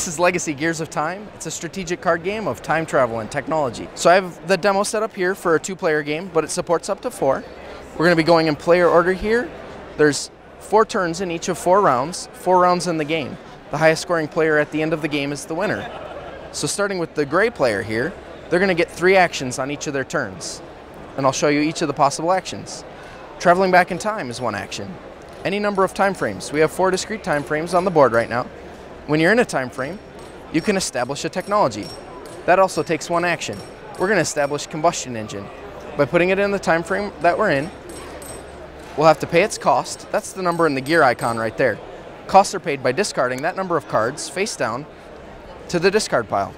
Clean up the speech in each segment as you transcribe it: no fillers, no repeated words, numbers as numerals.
This is Legacy Gears of Time. It's a strategic card game of time travel and technology. So I have the demo set up here for a 2-player game, but it supports up to 4. We're going to be going in player order here. There's 4 turns in each of 4 rounds, 4 rounds in the game. The highest scoring player at the end of the game is the winner. So starting with the gray player here, they're going to get 3 actions on each of their turns. And I'll show you each of the possible actions. Traveling back in time is 1 action. Any number of time frames. We have 4 discrete time frames on the board right now. When you're in a time frame, you can establish a technology. That also takes 1 action. We're going to establish combustion engine. By putting it in the time frame that we're in, we'll have to pay its cost. That's the number in the gear icon right there. Costs are paid by discarding that number of cards face down to the discard pile.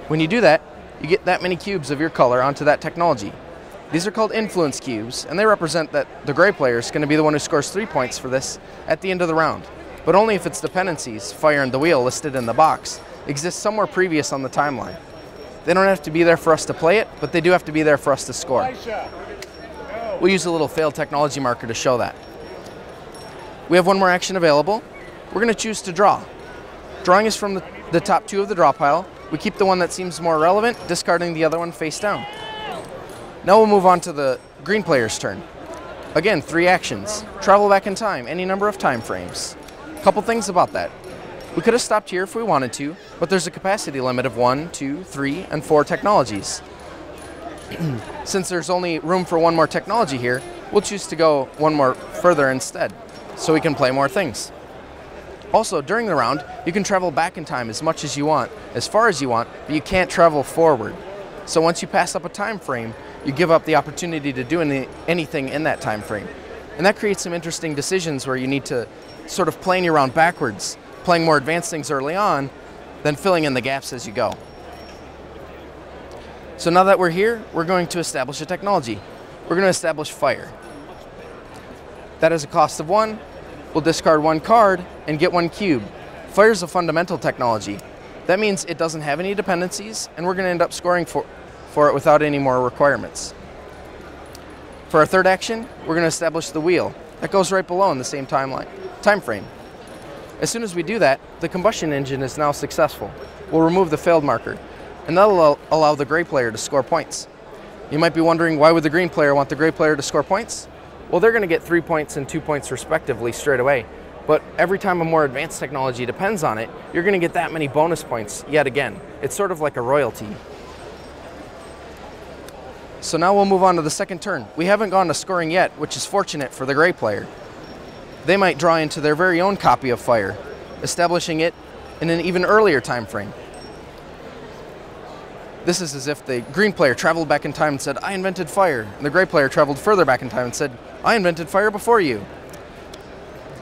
When you do that, you get that many cubes of your color onto that technology. These are called influence cubes, and they represent that the gray player is going to be the one who scores 3 points for this at the end of the round. But only if its dependencies, fire and the wheel listed in the box, exist somewhere previous on the timeline. They don't have to be there for us to play it, but they do have to be there for us to score. We'll use a little failed technology marker to show that. We have 1 more action available. We're going to choose to draw. Drawing is from the top 2 of the draw pile. We keep the one that seems more relevant, discarding the other one face down. Now we'll move on to the green player's turn. Again, 3 actions. Travel back in time, any number of time frames. Couple things about that. We could have stopped here if we wanted to, but there's a capacity limit of 1, 2, 3, and 4 technologies. Since there's only room for 1 more technology here, we'll choose to go 1 more further instead, so we can play more things. Also, during the round, you can travel back in time as much as you want, as far as you want, but you can't travel forward. So once you pass up a time frame, you give up the opportunity to do anything in that time frame. And that creates some interesting decisions where you need to sort of plan your round backwards, playing more advanced things early on, then filling in the gaps as you go. So now that we're here, we're going to establish a technology. We're going to establish fire. That has a cost of 1. We'll discard 1 card and get 1 cube. Fire is a fundamental technology. That means it doesn't have any dependencies, and we're going to end up scoring for it without any more requirements. For our 3rd action, we're going to establish the wheel. That goes right below in the same time frame. As soon as we do that, the combustion engine is now successful. We'll remove the failed marker, and that'll allow the gray player to score points. You might be wondering, why would the green player want the gray player to score points? Well, they're going to get 3 points and 2 points respectively straight away. But every time a more advanced technology depends on it, you're going to get that many bonus points yet again. It's sort of like a royalty. So now we'll move on to the 2nd turn. We haven't gone to scoring yet, which is fortunate for the gray player. They might draw into their very own copy of fire, establishing it in an even earlier time frame. This is as if the green player traveled back in time and said, "I invented fire," and the gray player traveled further back in time and said, "I invented fire before you."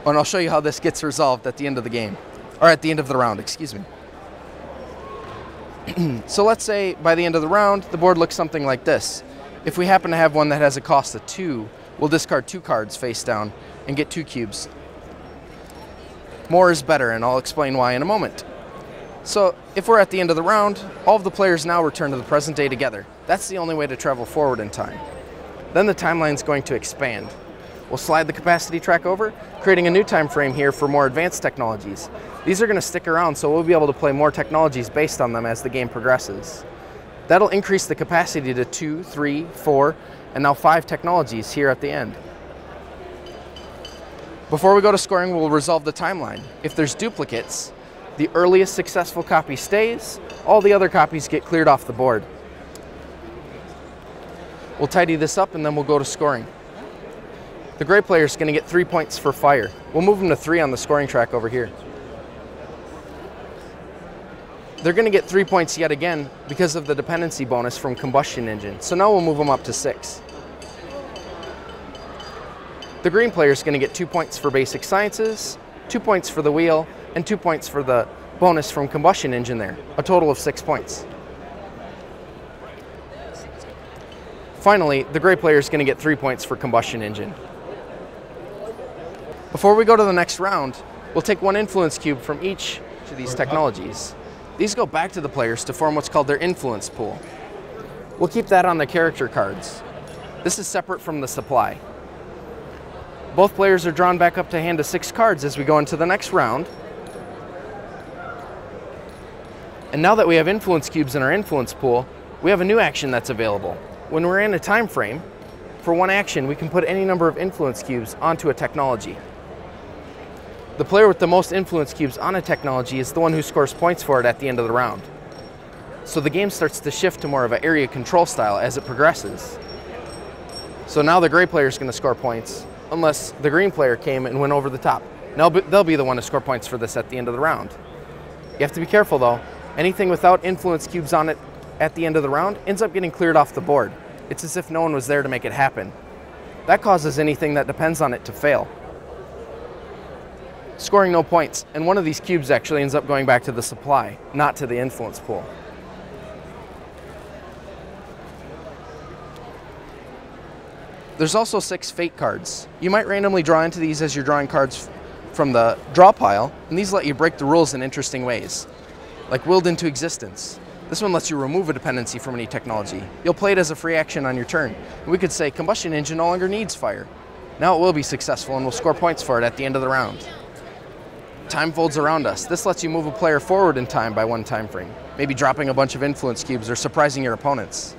And I'll show you how this gets resolved at the end of the game, or at the end of the round, excuse me. So let's say by the end of the round, the board looks something like this. If we happen to have one that has a cost of 2, we'll discard 2 cards face down and get 2 cubes. More is better, and I'll explain why in a moment. So if we're at the end of the round, all of the players now return to the present day together. That's the only way to travel forward in time. Then the timeline's going to expand. We'll slide the capacity track over, creating a new time frame here for more advanced technologies. These are going to stick around, so we'll be able to play more technologies based on them as the game progresses. That'll increase the capacity to 2, 3, 4, and now 5 technologies here at the end. Before we go to scoring, we'll resolve the timeline. If there's duplicates, the earliest successful copy stays, all the other copies get cleared off the board. We'll tidy this up and then we'll go to scoring. The gray player is going to get 3 points for fire. We'll move them to 3 on the scoring track over here. They're going to get 3 points yet again because of the dependency bonus from combustion engine. So now we'll move them up to 6. The green player is going to get 2 points for basic sciences, 2 points for the wheel, and 2 points for the bonus from combustion engine there. A total of 6 points. Finally, the gray player is going to get 3 points for combustion engine. Before we go to the next round, we'll take 1 influence cube from each of these technologies. These go back to the players to form what's called their influence pool. We'll keep that on the character cards. This is separate from the supply. Both players are drawn back up to hand to 6 cards as we go into the next round. And now that we have influence cubes in our influence pool, we have a new action that's available. When we're in a time frame, for one action, we can put any number of influence cubes onto a technology. The player with the most influence cubes on a technology is the one who scores points for it at the end of the round. So the game starts to shift to more of an area control style as it progresses. So now the gray player is going to score points, unless the green player came and went over the top. Now they'll be the one to score points for this at the end of the round. You have to be careful though. Anything without influence cubes on it at the end of the round ends up getting cleared off the board. It's as if no one was there to make it happen. That causes anything that depends on it to fail, scoring no points. And one of these cubes actually ends up going back to the supply, not to the influence pool. There's also 6 fate cards. You might randomly draw into these as you're drawing cards from the draw pile, and these let you break the rules in interesting ways, like willed into existence. This one lets you remove a dependency from any technology. You'll play it as a free action on your turn. We could say combustion engine no longer needs fire. Now it will be successful and we'll score points for it at the end of the round. Time folds around us. This lets you move a player forward in time by 1 time frame, maybe dropping a bunch of influence cubes or surprising your opponents.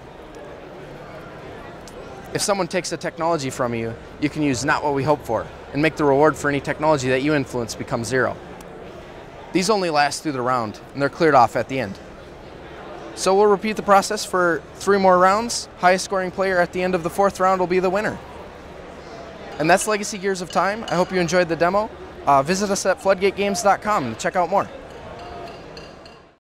If someone takes a technology from you, you can use not what we hope for and make the reward for any technology that you influence become 0. These only last through the round and they're cleared off at the end. So we'll repeat the process for 3 more rounds. Highest scoring player at the end of the 4th round will be the winner. And that's Legacy Gears of Time. I hope you enjoyed the demo. Visit us at floodgategames.com to check out more.